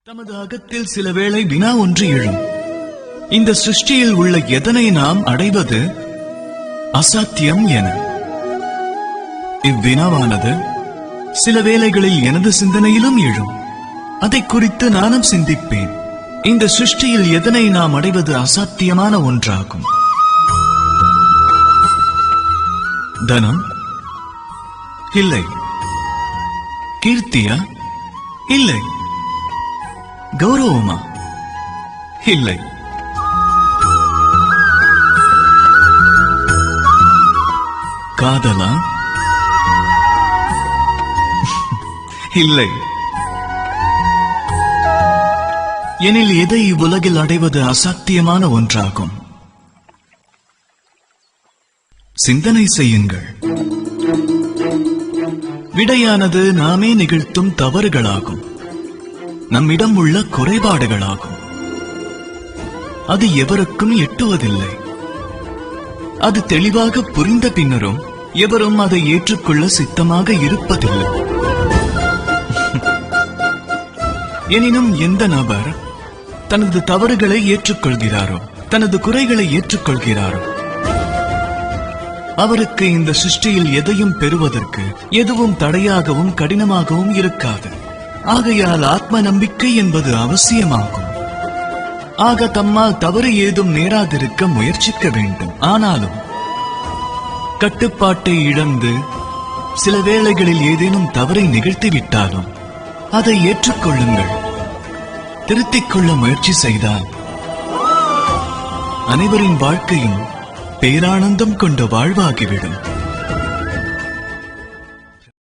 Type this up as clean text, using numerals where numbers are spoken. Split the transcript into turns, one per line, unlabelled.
தமது அகத்தில் சில வேளை வினா ஒன்று எழும். இந்த சிருஷ்டியில் உள்ள எதனை நாம் அடைவது அசாத்தியம் என. இவ்வினாவானது சில வேளைகளில் எனது சிந்தனையிலும் எழும். அதை குறித்து நானும் சிந்திப்பேன். இந்த சிருஷ்டியில் எதனை நாம் அடைவது அசாத்தியமான ஒன்றாகும்? தனம் இல்லை. கீர்த்தியா இல்லை. கௌரவமா இல்லை. காதலா இல்லை. எனில் எதை இவ்வுலகில் அடைவது அசாத்தியமான ஒன்றாகும்? சிந்தனை செய்யுங்கள். விடையானது நாமே நிகழ்த்தும் தவறுகளாகும், நம்மிடம் உள்ள குறைபாடுகளாகும். அது எவருக்கும் எட்டுவதில்லை. அது தெளிவாக புரிந்த பின்னரும் எவரும் அதை ஏற்றுக்கொள்ள சித்தமாக இருப்பதில்லை. எனினும் எந்த நபர் தனது தவறுகளை ஏற்றுக்கொள்கிறாரோ, தனது குறைகளை ஏற்றுக்கொள்கிறாரோ, அவருக்கு இந்த சிருஷ்டியில் எதையும் பெறுவதற்கு எதுவும் தடையாகவும் கடினமாகவும் இருக்காது. ஆகையால் ஆத்ம நம்பிக்கை என்பது அவசியமாகும். ஆக தம்மால் தவறு ஏதும் நேராதிருக்க முயற்சிக்க வேண்டும். ஆனாலும் கட்டுப்பாட்டை இழந்து சில வேளைகளில் ஏதேனும் தவறை நிகழ்த்திவிட்டாலும் அதை ஏற்றுக்கொள்ளுங்கள். திருத்திக் கொள்ள முயற்சி செய்தால் அனைவரின் வாழ்க்கையும் பேரானந்தம் கொண்ட வாழ்வாகிவிடும்.